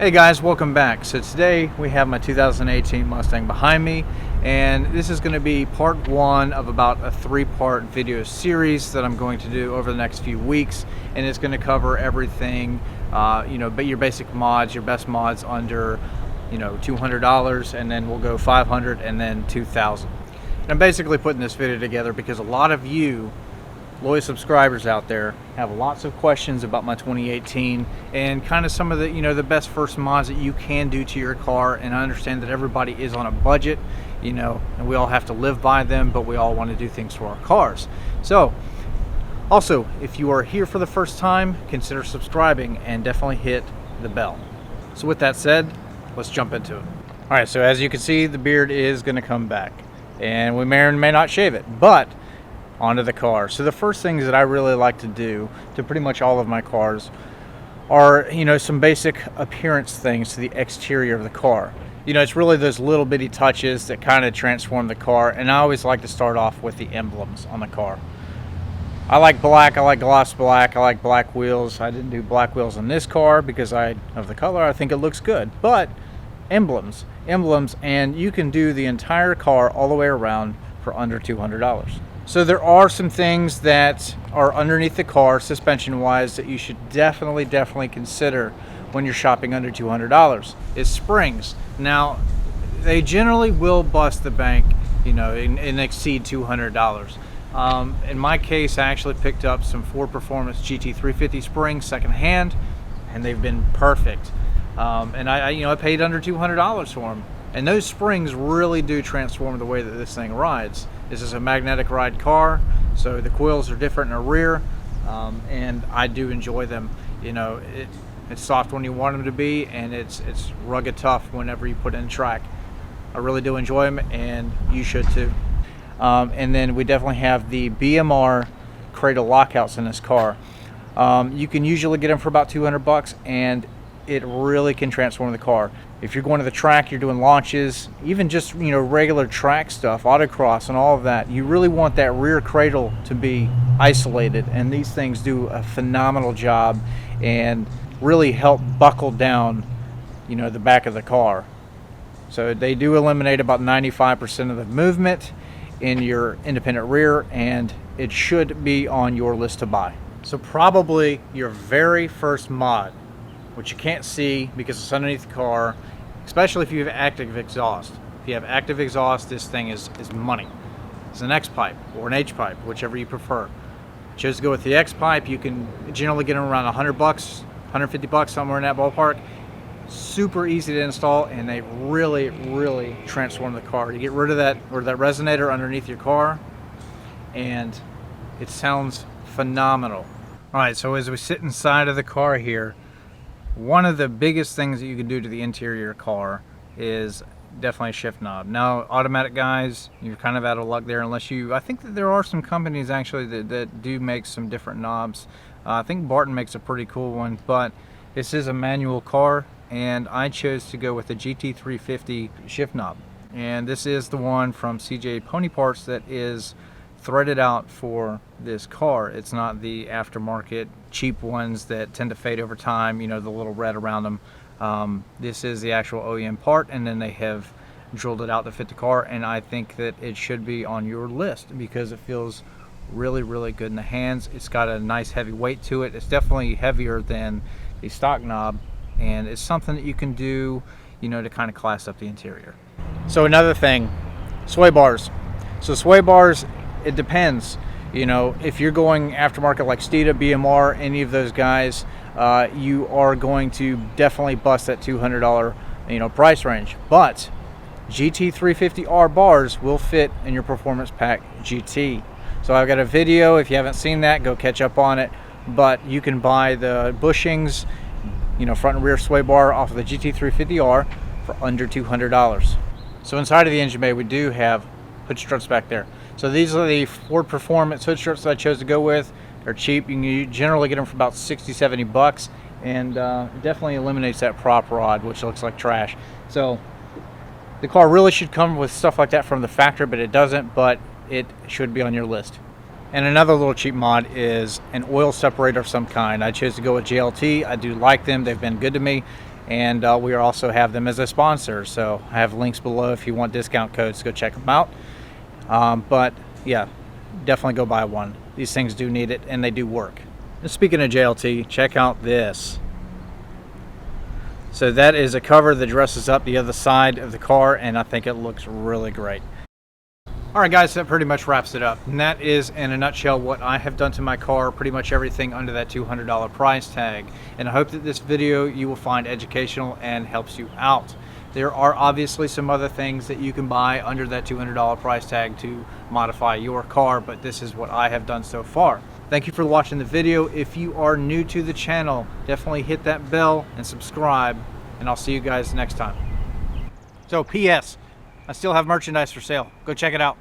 Hey guys, welcome back. So today we have my 2018 Mustang behind me, and this is going to be part one of about a three-part video series that I'm going to do over the next few weeks, and it's going to cover everything, but your basic mods, your best mods under, $200, and then we'll go 500 and then 2,000. And I'm basically putting this video together because a lot of you loyal subscribers out there have lots of questions about my 2018 and kind of some of the the best first mods that you can do to your car. And I understand that everybody is on a budget, and we all have to live by them, but we all want to do things for our cars. So also, if you are here for the first time, consider subscribing and definitely hit the bell. So with that said, let's jump into it. All right, so as you can see, the beard is going to come back, and we may or may not shave it, but onto the car. So the first things that I really like to do to pretty much all of my cars are, some basic appearance things to the exterior of the car. It's really those little bitty touches that kind of transform the car, and I always like to start off with the emblems on the car. I like black, I like gloss black, I like black wheels. I didn't do black wheels on this car because of the color. I think it looks good, but emblems, and you can do the entire car all the way around for under $200. So there are some things that are underneath the car, suspension wise, that you should definitely consider when you're shopping under $200. Is springs. Now, they generally will bust the bank, and exceed $200. In my case, I actually picked up some Ford Performance GT350 springs secondhand, and they've been perfect. And I paid under $200 for them. And those springs really do transform the way that this thing rides. This is a magnetic ride car, so the coils are different in the rear, and I do enjoy them. It's soft when you want them to be, and it's rugged tough whenever you put it in track. I really do enjoy them, and you should too. And then we definitely have the BMR Cradle lockouts in this car. You can usually get them for about $200, and it really can transform the car. If you're going to the track, you're doing launches, even just regular track stuff, autocross and all of that, you really want that rear cradle to be isolated, and these things do a phenomenal job and really help buckle down the back of the car. So they do eliminate about 95% of the movement in your independent rear, and it should be on your list to buy. So probably your very first mod, which you can't see because it's underneath the car, especially if you have active exhaust. If you have active exhaust, this thing is money. It's an X pipe or an H pipe, whichever you prefer. Choose to go with the X pipe. You can generally get them around $100, $150, somewhere in that ballpark. Super easy to install, and they really transform the car. You get rid of that resonator underneath your car, and it sounds phenomenal. All right, so as we sit inside of the car here, one of the biggest things that you can do to the interior of the car is definitely a shift knob. Now, automatic guys, you're kind of out of luck there unless I think that there are some companies actually that do make some different knobs. I think Barton makes a pretty cool one, but this is a manual car, and I chose to go with the GT350 shift knob. And this is the one from CJ Pony Parts that is threaded out for this car. It's not the aftermarket cheap ones that tend to fade over time, the little red around them. This is the actual OEM part, and then they have drilled it out to fit the car, and I think that it should be on your list because it feels really good in the hands. It's got a nice heavy weight to it. It's definitely heavier than the stock knob, and it's something that you can do to kind of class up the interior. So another thing, sway bars. So sway bars, it depends. If you're going aftermarket like Steeda, BMR, any of those guys, you are going to definitely bust that $200 price range. But GT350R bars will fit in your Performance Pack GT. So I've got a video. If you haven't seen that, go catch up on it. But you can buy the bushings, front and rear sway bar off of the GT350R for under $200. So inside of the engine bay, we do have hood struts back there. So these are the Ford Performance hood struts that I chose to go with. They're cheap. You can generally get them for about $60-$70, and it definitely eliminates that prop rod, which looks like trash. So the car really should come with stuff like that from the factory, but it doesn't, but it should be on your list. And another little cheap mod is an oil separator of some kind. I chose to go with JLT. I do like them. They've been good to me. and we also have them as a sponsor. So I have links below if you want discount codes. Go check them out. But yeah, definitely go buy one. These things do need it, and they do work. And speaking of JLT, check out this. So that is a cover that dresses up the other side of the car, and I think it looks really great. All right, guys, that pretty much wraps it up. And that is, in a nutshell, what I have done to my car, pretty much everything under that $200 price tag. And I hope that this video you will find educational and helps you out. There are obviously some other things that you can buy under that $200 price tag to modify your car, but this is what I have done so far. Thank you for watching the video. If you are new to the channel, definitely hit that bell and subscribe, and I'll see you guys next time. So, P.S. I still have merchandise for sale. Go check it out.